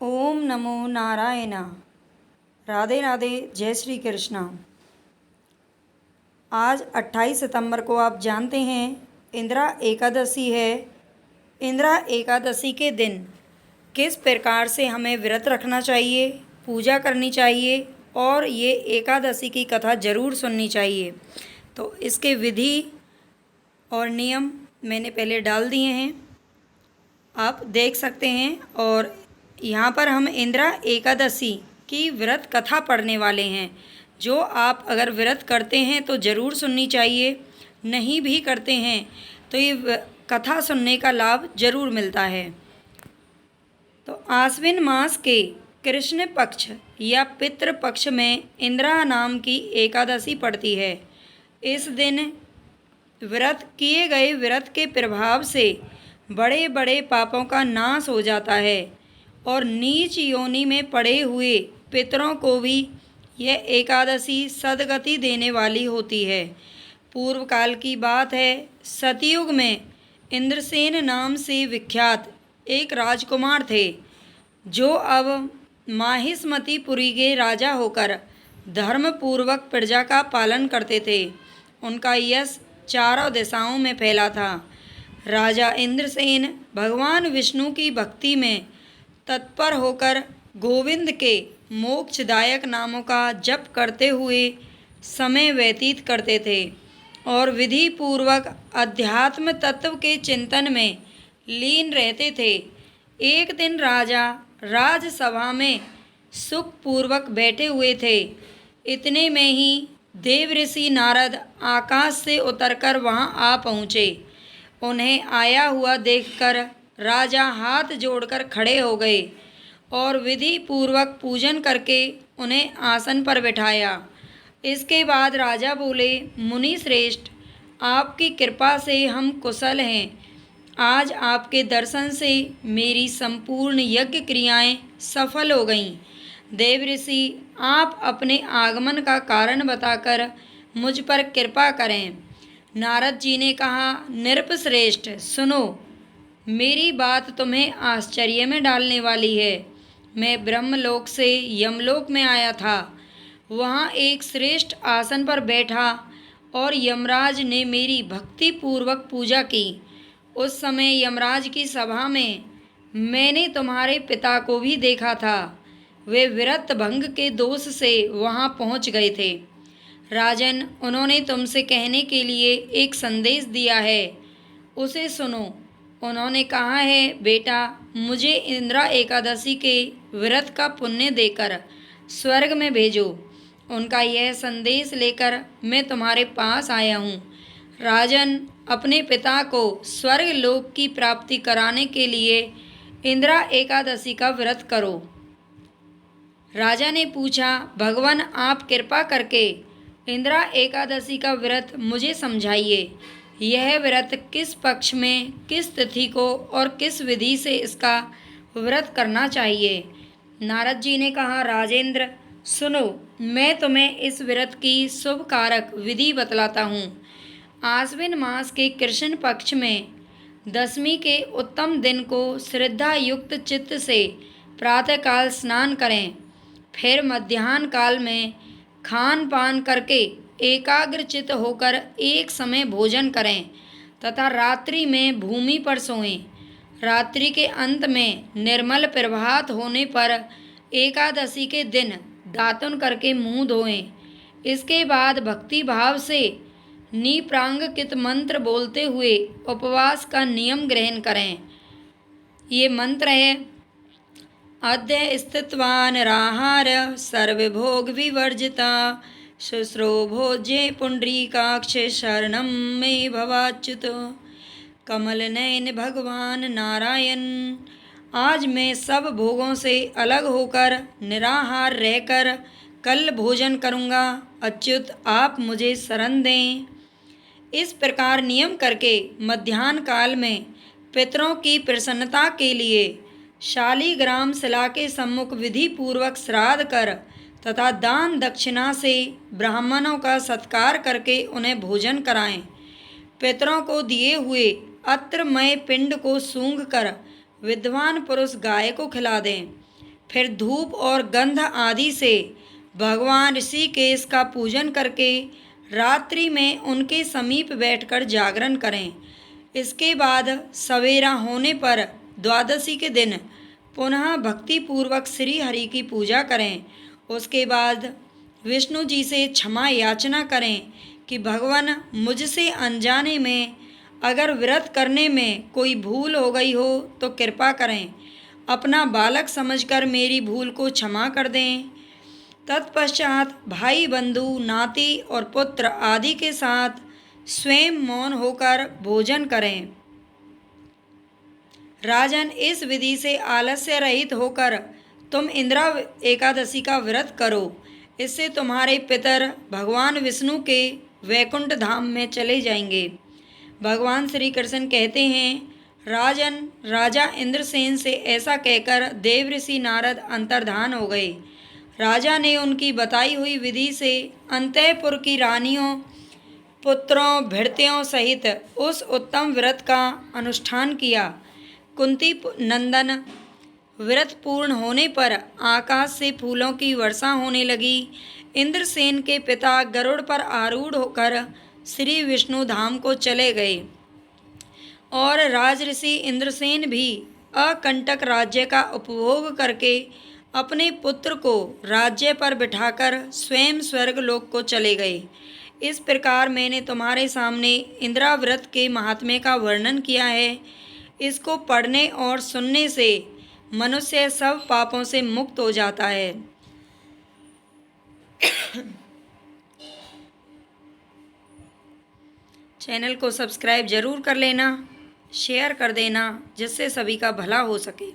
ओम नमो नारायण। राधे राधे, जय श्री कृष्णा। आज 28 सितंबर को आप जानते हैं इंदिरा एकादशी है। इंदिरा एकादशी के दिन किस प्रकार से हमें व्रत रखना चाहिए, पूजा करनी चाहिए और ये एकादशी की कथा ज़रूर सुननी चाहिए। तो इसके विधि और नियम मैंने पहले डाल दिए हैं, आप देख सकते हैं। और यहाँ पर हम इंदिरा एकादशी की व्रत कथा पढ़ने वाले हैं, जो आप अगर व्रत करते हैं तो ज़रूर सुननी चाहिए, नहीं भी करते हैं तो ये कथा सुनने का लाभ ज़रूर मिलता है। तो आश्विन मास के कृष्ण पक्ष या पितृ पक्ष में इंदिरा नाम की एकादशी पड़ती है। इस दिन व्रत किए गए व्रत के प्रभाव से बड़े बड़े पापों का नाश हो जाता है और नीच योनि में पड़े हुए पितरों को भी यह एकादशी सद्गति देने वाली होती है। पूर्व काल की बात है, सतयुग में इंद्रसेन नाम से विख्यात एक राजकुमार थे, जो अब माहिष्मतीपुरी के राजा होकर धर्मपूर्वक प्रजा का पालन करते थे। उनका यश चारों दिशाओं में फैला था। राजा इंद्रसेन भगवान विष्णु की भक्ति में तत्पर होकर गोविंद के मोक्षदायक नामों का जप करते हुए समय व्यतीत करते थे और विधि पूर्वक अध्यात्म तत्व के चिंतन में लीन रहते थे। एक दिन राजा राजसभा में सुखपूर्वक बैठे हुए थे। इतने में ही देवऋषि नारद आकाश से उतरकर वहां आ पहुँचे। उन्हें आया हुआ देखकर राजा हाथ जोड़कर खड़े हो गए और विधि पूर्वक पूजन करके उन्हें आसन पर बिठाया। इसके बाद राजा बोले, मुनि श्रेष्ठ, आपकी कृपा से हम कुशल हैं। आज आपके दर्शन से मेरी संपूर्ण यज्ञ क्रियाएं सफल हो गईं। देवऋषि, आप अपने आगमन का कारण बताकर मुझ पर कृपा करें। नारद जी ने कहा, नृपश्रेष्ठ, सुनो, मेरी बात तुम्हें आश्चर्य में डालने वाली है। मैं ब्रह्मलोक से यमलोक में आया था। वहाँ एक श्रेष्ठ आसन पर बैठा और यमराज ने मेरी भक्ति पूर्वक पूजा की। उस समय यमराज की सभा में मैंने तुम्हारे पिता को भी देखा था। वे व्रत भंग के दोष से वहाँ पहुँच गए थे। राजन, उन्होंने तुमसे कहने के लिए एक संदेश दिया है, उसे सुनो। उन्होंने कहा है, बेटा, मुझे इंदिरा एकादशी के व्रत का पुण्य देकर स्वर्ग में भेजो। उनका यह संदेश लेकर मैं तुम्हारे पास आया हूँ। राजन, अपने पिता को स्वर्ग लोक की प्राप्ति कराने के लिए इंदिरा एकादशी का व्रत करो। राजा ने पूछा, भगवान, आप कृपा करके इंदिरा एकादशी का व्रत मुझे समझाइए। यह व्रत किस पक्ष में, किस तिथि को और किस विधि से इसका व्रत करना चाहिए। नारद जी ने कहा, राजेंद्र, सुनो, मैं तुम्हें इस व्रत की शुभ कारक विधि बतलाता हूँ। आश्विन मास के कृष्ण पक्ष में दशमी के उत्तम दिन को श्रद्धा युक्त चित्त से प्रातःकाल स्नान करें। फिर मध्याह्न काल में खान पान करके एकाग्रचित होकर एक समय भोजन करें तथा रात्रि में भूमि पर सोएं। रात्रि के अंत में निर्मल प्रभात होने पर एकादशी के दिन दातुन करके मुंह धोएं। इसके बाद भक्ति भाव से निप्रांगित मंत्र बोलते हुए उपवास का नियम ग्रहण करें। ये मंत्र है, अद्य स्थितवान राहार सर्वभोग विवर्जिता शुश्रो भोज्ये पुंडरीकाक्ष शरणं मे भवाच्युत। कमल नयन भगवान नारायण, आज मैं सब भोगों से अलग होकर निराहार रहकर कल भोजन करूँगा। अच्युत, आप मुझे शरण दें। इस प्रकार नियम करके मध्याह्न काल में पितरों की प्रसन्नता के लिए शालिग्राम शिला के सम्मुख विधि पूर्वक श्राद्ध कर तथा दान दक्षिणा से ब्राह्मणों का सत्कार करके उन्हें भोजन कराएं। पितरों को दिए हुए अत्रमय पिंड को सूंघ कर विद्वान पुरुष गाय को खिला दें। फिर धूप और गंध आदि से भगवान ऋषिकेश का पूजन करके रात्रि में उनके समीप बैठकर जागरण करें। इसके बाद सवेरा होने पर द्वादशी के दिन पुनः भक्तिपूर्वक श्री हरि की पूजा करें। उसके बाद विष्णु जी से क्षमा याचना करें कि भगवान मुझसे अनजाने में अगर व्रत करने में कोई भूल हो गई हो तो कृपा करें, अपना बालक समझकर मेरी भूल को क्षमा कर दें। तत्पश्चात भाई बंधु नाती और पुत्र आदि के साथ स्वयं मौन होकर भोजन करें। राजन, इस विधि से आलस्य रहित होकर तुम इंदिरा एकादशी का व्रत करो। इससे तुम्हारे पितर भगवान विष्णु के वैकुंठ धाम में चले जाएंगे। भगवान श्री कृष्ण कहते हैं, राजन, राजा इंद्रसेन से ऐसा कहकर देव ऋषि नारद अंतर्धान हो गए। राजा ने उनकी बताई हुई विधि से अंतःपुर की रानियों, पुत्रों, भृत्यों सहित उस उत्तम व्रत का अनुष्ठान किया। कुंती नंदन, व्रत पूर्ण होने पर आकाश से फूलों की वर्षा होने लगी। इंद्रसेन के पिता गरुड़ पर आरूढ़ होकर श्री विष्णु धाम को चले गए और राजऋषि इंद्रसेन भी अकंटक राज्य का उपभोग करके अपने पुत्र को राज्य पर बिठाकर स्वयं स्वर्गलोक को चले गए। इस प्रकार मैंने तुम्हारे सामने इंदिरा व्रत के महात्म्य का वर्णन किया है। इसको पढ़ने और सुनने से मनुष्य सब पापों से मुक्त हो जाता है। चैनल को सब्सक्राइब जरूर कर लेना, शेयर कर देना, जिससे सभी का भला हो सके।